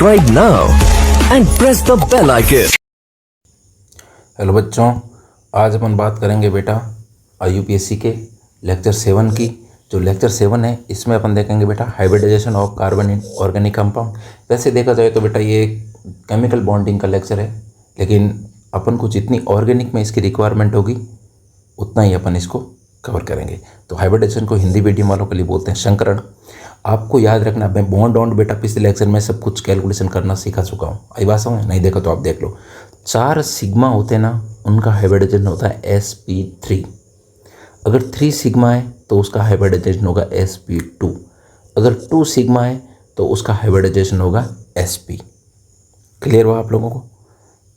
Subscribe now and press the bell icon. Hello बच्चों, आज अपन बात करेंगे बेटा IUPAC के लेक्चर 7 की। जो लेक्चर 7 है इसमें अपन देखेंगे बेटा hybridization of carbon in organic compound. वैसे देखा जाए तो बेटा ये केमिकल बॉन्डिंग का लेक्चर है, लेकिन अपन को जितनी ऑर्गेनिक में इसकी रिक्वायरमेंट होगी उतना ही अपन इसको कवर करेंगे। तो हाइब्रिडाइजेशन को हिंदी मीडियम वालों के लिए बोलते हैं संकरण। आपको याद रखना, मैं बॉन्ड ऑन्ड बेटा पिछले लेक्चर में सब कुछ कैलकुलेशन करना सिखा चुका हूँ। आई बात समझ? नहीं देखा तो आप देख लो। 4 सिग्मा होते हैं ना, उनका हाइब्रिडाइजेशन होता है sp3। अगर 3 सिग्मा है तो उसका हाइब्रिडाइजेशन होगा sp2। अगर 2 सिग्मा है तो उसका हाइब्रिडाइजेशन होगा sp। क्लियर हुआ आप लोगों को?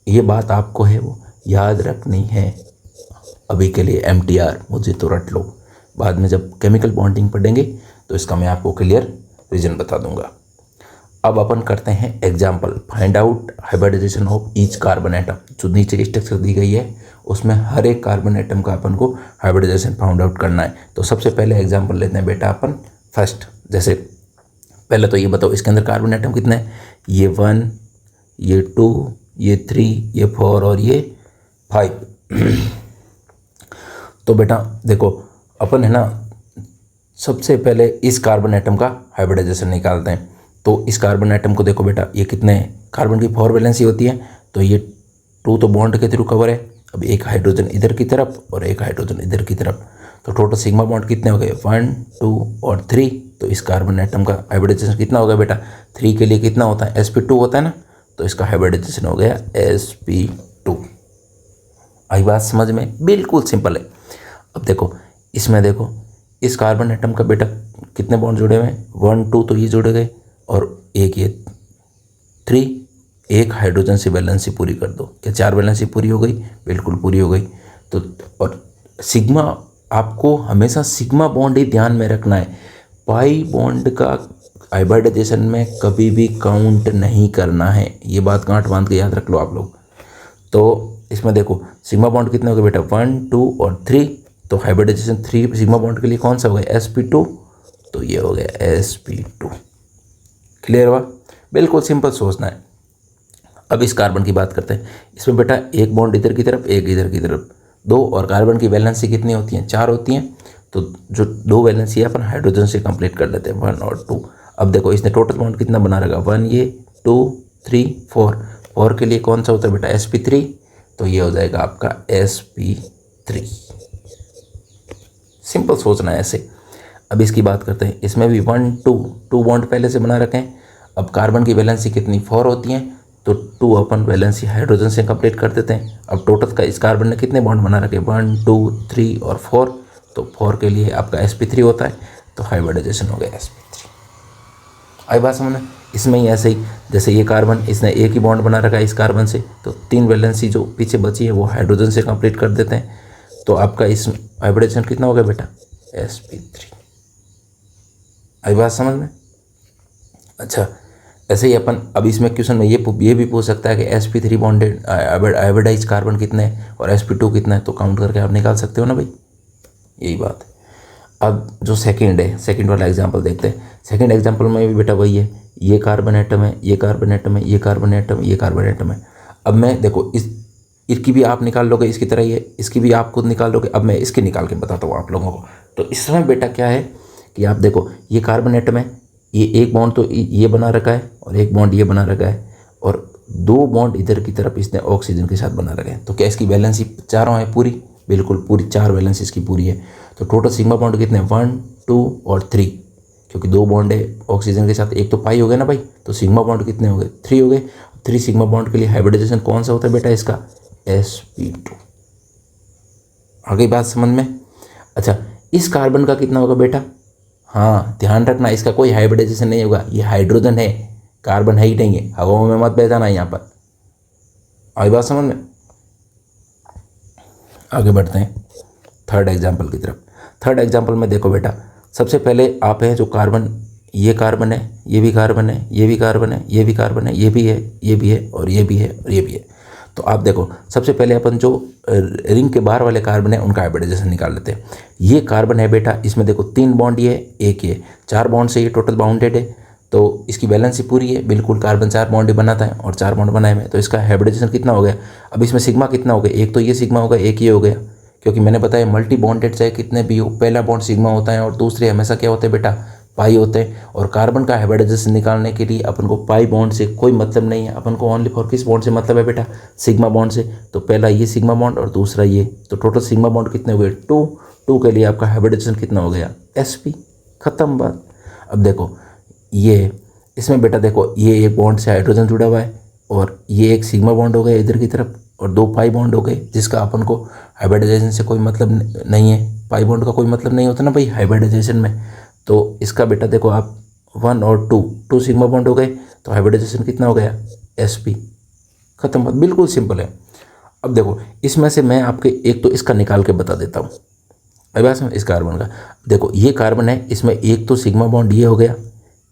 ये बात आपको है वो याद रखनी है। अभी के लिए MTR मुझे तो रट लो, बाद में जब केमिकल बॉन्डिंग पढ़ेंगे तो इसका मैं आपको क्लियर रीजन बता दूंगा। अब अपन करते हैं example. Find out hybridization of each carbon atom. जो नीचे स्ट्रक्चर दी गई है उसमें हर एक कार्बन एटम का अपन को हाइब्रिडाइजेशन फाउंड आउट करना है। तो सबसे पहले एग्जाम्पल लेते हैं बेटा अपन फर्स्ट। जैसे पहले तो ये बताओ इसके अंदर कार्बन एटम कितने हैं? ये 1, ये 2, ये 3, ये 4 और ये 5। तो बेटा देखो अपन है ना, सबसे पहले इस कार्बन एटम का हाइब्रिडाइजेशन निकालते हैं। तो इस कार्बन एटम को देखो बेटा, ये कितने कार्बन की 4 वैलेंसी होती है, तो ये 2 तो बॉन्ड के थ्रू कवर है। अब एक हाइड्रोजन इधर की तरफ और एक हाइड्रोजन इधर की तरफ, तो टोटल सिग्मा बॉन्ड कितने हो गए? 1, 2 और 3। तो इस कार्बन एटम का हाइब्रिडाइजेशन कितना हो गया बेटा? 3 के लिए कितना होता है? sp2 होता है ना, तो इसका हाइब्रिडाइजेशन हो गया sp2। आई बात समझ में? बिल्कुल सिंपल है। अब देखो इसमें देखो इस कार्बन एटम का बेटा कितने बॉन्ड जुड़े हुए हैं? 1, 2 तो ये जुड़े गए और एक ये 3। एक हाइड्रोजन से वैलेंसी पूरी कर दो। क्या 4 वैलेंसी पूरी हो गई? बिल्कुल पूरी हो गई। तो और सिग्मा, आपको हमेशा सिग्मा बॉन्ड ही ध्यान में रखना है। पाई बॉन्ड का हाइब्रिडाइजेशन में कभी भी काउंट नहीं करना है। ये बात गांठ बांध के याद रख लो आप लोग। तो इसमें देखो सिग्मा बॉन्ड कितने हो गए बेटा? 1, 2 और 3। तो हाइब्रिडाइजेशन 3 सिग्मा बॉन्ड के लिए कौन सा हो गया? sp2। तो ये हो गया sp2। क्लियर हुआ? बिल्कुल सिंपल सोचना है। अब इस कार्बन की बात करते हैं। इसमें बेटा एक बॉन्ड इधर की तरफ, एक इधर की तरफ, 2। और कार्बन की वैलेंसी कितनी होती है? 4 होती हैं। तो जो 2 वैलेंसी है अपन हाइड्रोजन से कंप्लीट कर लेते हैं, 1 और 2। अब देखो इसने टोटल बॉन्ड कितना बना रखा? 1, ये 2, 3, 4। 4 के लिए कौन सा होता है बेटा? sp3। तो ये हो जाएगा आपका sp3। सिंपल सोचना है ऐसे। अब इसकी बात करते हैं। इसमें भी 1, 2 बॉन्ड पहले से बना रखे हैं। अब कार्बन की वैलेंसी कितनी? 4 होती हैं, तो 2 अपन वैलेंसी हाइड्रोजन से कंप्लीट कर देते हैं। अब टोटल का इस कार्बन ने कितने बॉन्ड बना रखे? 1, 2, 3 और 4। तो 4 के लिए आपका sp3 होता है, तो हाइब्रिडाइजेशन हो गया sp3। आई बात समझ में? इसमें ही ऐसे ही, जैसे ये कार्बन इसने एक ही बॉन्ड बना रखा है इस कार्बन से, तो 3 वैलेंसी जो पीछे बची है वो हाइड्रोजन से कंप्लीट कर देते हैं। तो आपका इस हाइब्रिडाइजेशन कितना हो गया बेटा? sp3। आई बात समझ में? अच्छा, ऐसे ही अपन अब इसमें क्वेश्चन में ये भी पूछ सकता है कि sp3 बॉन्डेड हाइब्रिडाइज कार्बन कितने हैं और sp2 कितना है, तो काउंट करके आप निकाल सकते हो ना भाई। यही बात है। अब जो सेकंड है, सेकंड वाला एग्जांपल देखते हैं। सेकंड एग्जांपल में भी बेटा वही है, ये कार्बन एटम है, ये कार्बन एटम है, ये कार्बन एटम, ये कार्बन एटम है। अब मैं देखो इसकी भी आप निकाल लोगे, इसकी तरह ही है, इसकी भी आप खुद निकाल लोगे। अब मैं इसके निकाल के बताता हूँ आप लोगों को। तो इसमें बेटा क्या है कि आप देखो ये कार्बन एटम है, ये एक बॉन्ड तो ये बना रखा है और एक बॉन्ड ये बना रखा है, और 2 बॉन्ड इधर की तरफ इसने ऑक्सीजन के साथ बना रखा है। तो क्या इसकी वैलेंसी चारों है पूरी? बिल्कुल पूरी 4 वैलेंसी इसकी पूरी है। तो टोटल सिग्मा बॉन्ड कितने? 1, 2 और 3, क्योंकि 2 बॉन्ड है ऑक्सीजन के साथ, एक तो पाई हो गया ना भाई, तो सिग्मा बॉन्ड कितने हो गए? 3 हो गए। 3 सिग्मा बॉन्ड के लिए हाइब्रिडाइजेशन कौन सा होता है बेटा? इसका sp2। आ गई बात समझ में? अच्छा, इस कार्बन का कितना होगा बेटा? हाँ ध्यान रखना, इसका कोई हाइब्रिडाइजेशन नहीं होगा। ये हाइड्रोजन है, कार्बन है ही नहीं है। हवा में मत बह जाना यहाँ पर। आई बात समझ में? आगे बढ़ते हैं थर्ड एग्जाम्पल की तरफ। थर्ड एग्जाम्पल में देखो बेटा, सबसे पहले आप हैं जो कार्बन, ये कार्बन है, ये भी कार्बन है, ये भी कार्बन है, ये भी कार्बन है, ये भी है, ये भी है और ये भी है और ये भी है। तो आप देखो सबसे पहले अपन जो रिंग के बाहर वाले कार्बन है उनका हाइब्रिडाइजेशन निकाल लेते हैं। ये कार्बन है बेटा, इसमें देखो 3 बॉन्ड ये, एक ये, 4 बॉन्ड से ये टोटल बाउंडेड है। तो इसकी वैलेंसी पूरी है, बिल्कुल कार्बन 4 बॉन्ड ही बनाता है और 4 बॉन्ड बनाए में, तो इसका हाइब्रिडाइजेशन कितना हो गया। अब इसमें सिग्मा कितना हो गया, एक तो ये सिग्मा होगा, एक ये हो गया, क्योंकि मैंने बताया मल्टी बॉन्डेड चाहे कितने भी हो, पहला बॉन्ड सिग्मा होता है और दूसरे हमेशा क्या होते हैं बेटा, पाई होते हैं। और कार्बन का हाइब्रिडाइजेशन निकालने के लिए अपन को पाई बॉन्ड से कोई मतलब नहीं है, अपन को ओनली फॉर किस बॉन्ड से मतलब है बेटा, सिग्मा बॉन्ड से। तो पहला ये सिग्मा बॉन्ड और दूसरा ये, तो टोटल सिग्मा बॉन्ड कितने हो गए, 2 के लिए आपका हाइब्रिडाइजेशन कितना हो गया, sp, खत्म बात। अब देखो ये इसमें बेटा देखो, ये एक बॉन्ड से हाइड्रोजन जुड़ा हुआ है और ये एक सिग्मा बॉन्ड हो गया इधर की तरफ और 2 पाई बॉन्ड हो गए, जिसका अपन को हाइब्रिडाइजेशन से कोई मतलब नहीं है। पाई बॉन्ड का कोई मतलब नहीं होता ना भाई हाइब्रिडाइजेशन में। तो इसका बेटा देखो आप 1 और 2 सिग्मा बॉन्ड हो गए, तो हाइब्रिडाइजेशन कितना हो गया, sp, खत्म बात, बिल्कुल सिंपल है। अब देखो इसमें से मैं आपके एक तो इसका निकाल के बता देता हूँ। अभी बात समझ, इस कार्बन का देखो, ये कार्बन है, इसमें एक तो सिग्मा बॉन्ड ये हो गया,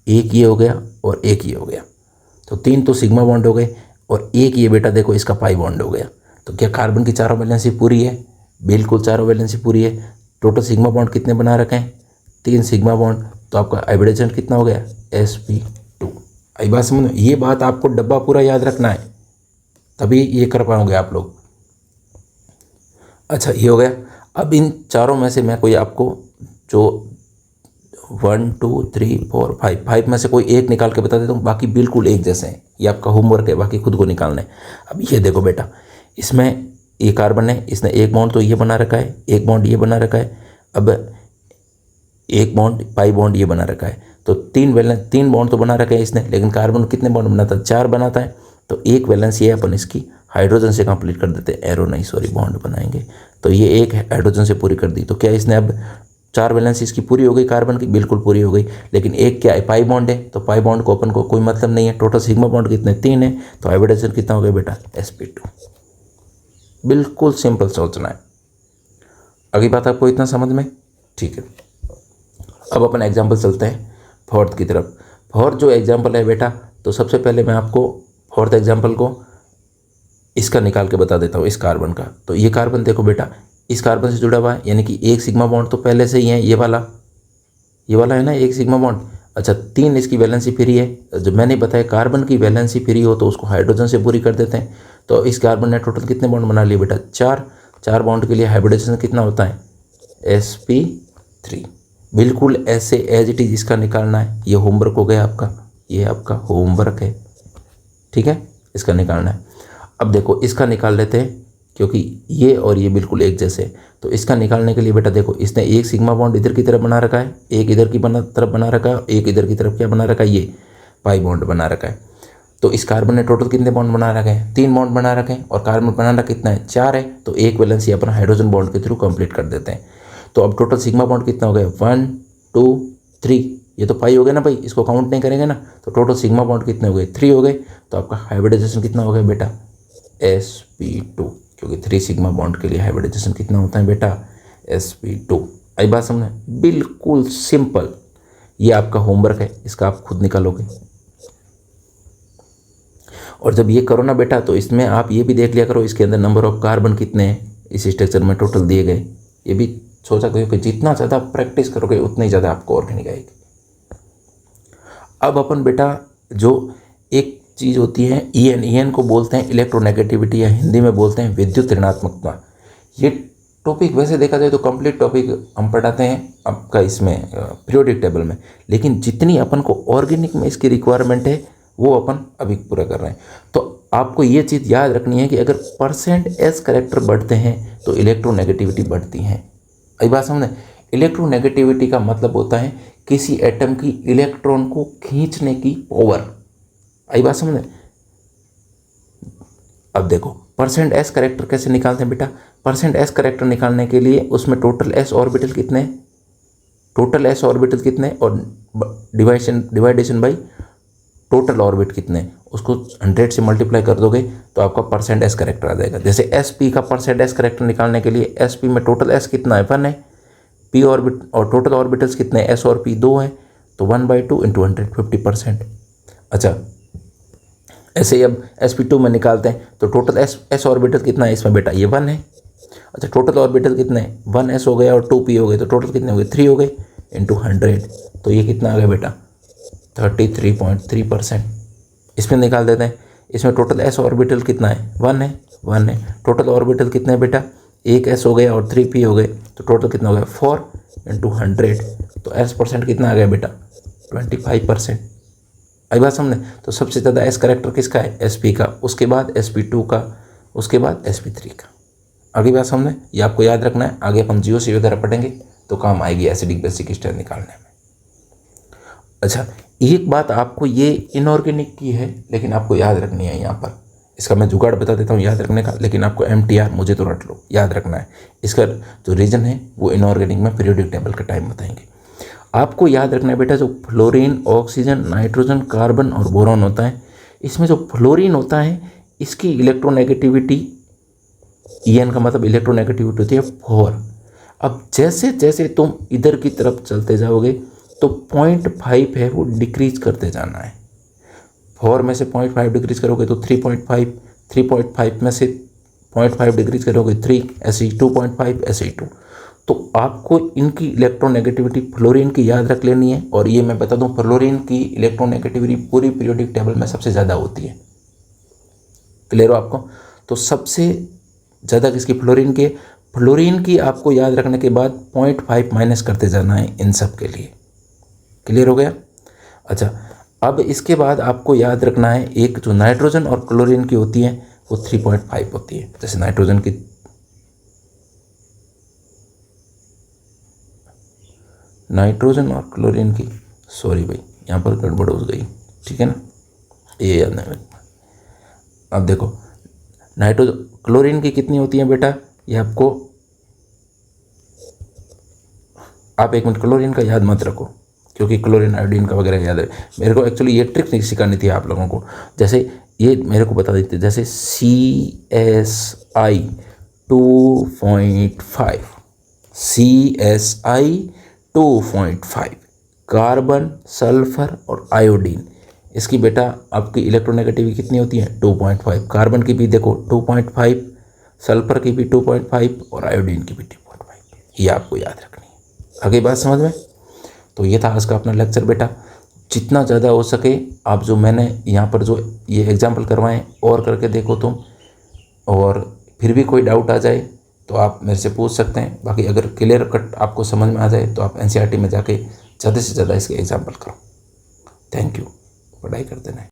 एक ये हो गया और एक ये हो गया, तो 3 तो सिग्मा बॉन्ड हो गए और एक ये बेटा देखो इसका पाई बॉन्ड हो गया। तो क्या कार्बन की चारों वैलेंसी पूरी है, बिल्कुल चारों वैलेंसी पूरी है। टोटल सिग्मा बॉन्ड कितने बना रखे हैं, 3 सिग्मा बॉन्ड, तो आपका हाइब्रिडाइजेशन कितना हो गया, sp2। आई बात समझ में, ये बात आपको डब्बा पूरा याद रखना है, तभी ये कर पाओगे आप लोग। अच्छा ये हो गया। अब इन चारों में से मैं कोई आपको जो 1 2 3 4 5 में से कोई एक निकाल के बता देता हूँ, बाकी बिल्कुल एक जैसे हैं, ये आपका होमवर्क है, बाकी खुद को निकालना है। अब ये देखो बेटा, इसमें ये कार्बन है, इसने एक बॉन्ड तो ये बना रखा है, एक बॉन्ड ये बना रखा है, अब एक बॉन्ड पाई बॉन्ड ये बना रखा है, तो 3 बॉन्ड तो बना रखा है इसने, लेकिन कार्बन कितने बॉन्ड बनाता है, 4 बनाता है। तो एक वैलेंस ये अपन इसकी हाइड्रोजन से कंप्लीट कर देते हैं, एरो नहीं सॉरी बॉन्ड बनाएंगे, तो ये एक हाइड्रोजन से पूरी कर दी। तो क्या इसने अब 4 वैलेंसी इसकी पूरी हो गई कार्बन की, बिल्कुल पूरी हो गई। लेकिन एक क्या है, पाई बॉन्ड है, तो पाई बॉन्ड को अपन को कोई मतलब नहीं है। टोटल सिग्मा बॉन्ड कितने, 3 है, तो हाइब्रिडाइजेशन कितना हो गया बेटा, sp2। बिल्कुल सिंपल सोचना है। अगली बात आपको इतना समझ में, ठीक है। अब अपन एग्जाम्पल चलते हैं फोर्थ की तरफ। फोर्थ जो एग्जाम्पल है बेटा, तो सबसे पहले मैं आपको फोर्थ एग्जाम्पल को इसका निकाल के बता देता हूँ, इस कार्बन का। तो ये कार्बन देखो बेटा, इस कार्बन से जुड़ा हुआ है, यानी कि एक सिग्मा बॉन्ड तो पहले से ही है, ये वाला है ना एक सिग्मा बॉन्ड। अच्छा 3 इसकी वैलेंसी फ्री है, जो मैंने बताया कार्बन की वैलेंसी फ्री हो तो उसको हाइड्रोजन से पूरी कर देते हैं। तो इस कार्बन ने टोटल कितने बॉन्ड बना लिए बेटा, 4 बॉन्ड के लिए हाइब्रिडाइजेशन कितना होता है, sp3। बिल्कुल ऐसे एज इट इज इसका निकालना है। ये होमवर्क हो गया आपका, ये आपका होमवर्क है, ठीक है, इसका निकालना है। अब देखो इसका निकाल लेते हैं, क्योंकि ये और ये बिल्कुल एक जैसे हैं। तो इसका निकालने के लिए बेटा देखो, इसने एक सिग्मा बॉन्ड इधर की तरफ बना रखा है, एक इधर की तरफ बना रखा है, एक इधर की तरफ क्या बना रखा है, ये पाई बॉन्ड बना रखा है। तो इस कार्बन ने टोटल कितने बॉन्ड बना रखे हैं, 3 बॉन्ड बना रखे हैं, और कार्बन बनाना कितना है, 4 है। तो एक वैलेंसी अपन हाइड्रोजन बॉन्ड के थ्रू कंप्लीट कर देते हैं। तो अब टोटल सिग्मा बॉन्ड कितना हो गया, 1 2 3, ये तो पाई हो गया ना भाई, इसको काउंट नहीं करेंगे ना। तो टोटल सिग्मा बॉन्ड कितने हो गए, 3 हो गए। तो आपका हाइब्रिडाइजेशन कितना हो गया बेटा, sp2, क्योंकि 3 सिग्मा बॉन्ड के लिए हाइब्रिडाइजेशन कितना होता है बेटा, sp2। आई बात समझ, बिल्कुल सिंपल। ये आपका होमवर्क है, इसका आप खुद निकालोगे। और जब ये करो ना बेटा, तो इसमें आप ये भी देख लिया करो, इसके अंदर नंबर ऑफ कार्बन कितने हैं इस स्ट्रक्चर में टोटल दिए गए, ये भी सोचा करो कि जितना ज़्यादा प्रैक्टिस करोगे उतना ही ज़्यादा आपको ऑर्गेनिक आएगी। अब अपन बेटा जो एक चीज़ होती है EN को बोलते हैं इलेक्ट्रोनेगेटिविटी, या हिंदी में बोलते हैं विद्युत ऋणात्मकता। ये टॉपिक वैसे देखा जाए तो कंप्लीट टॉपिक हम पढ़ाते हैं आपका इसमें पीरियोडिक टेबल में, लेकिन जितनी अपन को ऑर्गेनिक में इसकी रिक्वायरमेंट है वो अपन अभी पूरा कर रहे हैं। तो आपको ये चीज़ याद रखनी है कि अगर %s कैरेक्टर बढ़ते हैं तो इलेक्ट्रोनेगेटिविटी बढ़ती हैं। अभी बात समझे, इलेक्ट्रोनेगेटिविटी का मतलब होता है किसी एटम की इलेक्ट्रॉन को खींचने की पावर। आई बात समझे। अब देखो %s कैरेक्टर कैसे निकालते हैं बेटा, %s कैरेक्टर निकालने के लिए उसमें टोटल s ऑर्बिटल कितने हैं, और डिवाइडेशन बाई टोटल ऑर्बिट कितने, उसको 100 से मल्टीप्लाई कर दोगे तो आपका %s कैरेक्टर आ जाएगा। जैसे sp का %s कैरेक्टर निकालने के लिए sp में टोटल s कितना है, 1 है, p ऑर्बिट और टोटल ऑर्बिटल्स कितने हैं, s और p 2 है, तो 1/2 × 150%। अच्छा ऐसे ही अब sp2 में निकालते हैं तो टोटल s ऑर्बिटल कितना है इसमें बेटा, ये 1 है। अच्छा टोटल ऑर्बिटल कितने हैं, 1s हो गया और 2p हो गए, तो टोटल कितने हो गए, 3 हो गए, × 100, तो ये कितना आ गया बेटा, 33.3%। इसमें निकाल देते हैं। इसमें टोटल s ऑर्बिटल कितना है, 1 है। टोटल ऑर्बिटल कितने हैं बेटा, एक s हो गया और 3p हो गए, तो टोटल कितना हो गया 4 × 100, तो s परसेंट कितना आ गया बेटा 25%। आई बात समझे। तो सबसे ज़्यादा s करेक्टर किसका है, sp का, उसके बाद sp2 का, उसके बाद sp3 का। आगे बात समझे, ये आपको याद रखना है। आगे अपन GOC वगैरह पढ़ेंगे तो काम आएगी एसिडिक बेसिक स्ट्रेंथ निकालने में। अच्छा, एक बात आपको ये इनऑर्गेनिक की है लेकिन आपको याद रखनी है यहाँ पर, इसका मैं जुगाड़ बता देता हूँ याद रखने का, लेकिन आपको MTR मुझे तो रट लो, याद रखना है। इसका जो रीजन है वो इनऑर्गेनिक में पीरियोडिक टेबल का टाइम बताएंगे। आपको याद रखना है बेटा, जो फ्लोरीन, ऑक्सीजन, नाइट्रोजन, कार्बन और बोरॉन होता है, इसमें जो फ्लोरीन होता है इसकी इलेक्ट्रोनेगेटिविटी, EN का मतलब इलेक्ट्रोनेगेटिविटी होती है 4। अब जैसे जैसे तुम इधर की तरफ चलते जाओगे तो 0.5 है वो डिक्रीज करते जाना है। 4 में से 0.5 डिक्रीज करोगे तो 3.5, 3.5 में से 0.5 डिक्रीज करोगे 3, ऐसे ही 2.5, ऐसे ही 2। तो आपको इनकी इलेक्ट्रोनेगेटिविटी फ्लोरीन की याद रख लेनी है। और ये मैं बता दूं, फ्लोरीन की इलेक्ट्रोनेगेटिविटी पूरी पीरियोडिक टेबल में सबसे ज़्यादा होती है। क्लियर हो आपको। तो सबसे ज़्यादा किसकी, फ्लोरीन की। फ्लोरीन की आपको याद रखने के बाद 0.5 माइनस करते जाना है इन सब के लिए। क्लियर हो गया। अच्छा, अब इसके बाद आपको याद रखना है एक जो नाइट्रोजन और क्लोरीन की होती है वो 3.5 होती है। जैसे नाइट्रोजन की और क्लोरीन की, सॉरी भाई यहाँ पर गड़बड़ हो गई, ठीक है ना, ये याद नहीं। अब देखो नाइट्रोजन, क्लोरीन की कितनी होती है बेटा, ये आपको, आप एक मिनट क्लोरीन का याद मत रखो क्योंकि क्लोरीन आयोडीन का वगैरह याद है मेरे को। एक्चुअली ये ट्रिक नहीं सिखानी थी आप लोगों को। जैसे ये मेरे को बता देते, जैसे CSI 2.5, CSI 2.5, कार्बन, सल्फर और आयोडीन, इसकी बेटा आपकी इलेक्ट्रोनेगेटिविटी कितनी होती है 2.5। कार्बन की भी देखो 2.5, सल्फर की भी 2.5 और आयोडीन की भी 2.5। ये आपको याद रखनी है। आगे बात समझ में। तो ये था आज का अपना लेक्चर बेटा। जितना ज़्यादा हो सके आप जो मैंने यहाँ पर जो ये एग्जाम्पल करवाएं और करके देखो तुम, और फिर भी कोई डाउट आ जाए तो आप मेरे से पूछ सकते हैं। बाकी अगर क्लियर कट आपको समझ में आ जाए तो आप NCERT में जाके ज़्यादा से ज़्यादा इसके एग्जाम्पल करो। थैंक यू, पढ़ाई करते रहें।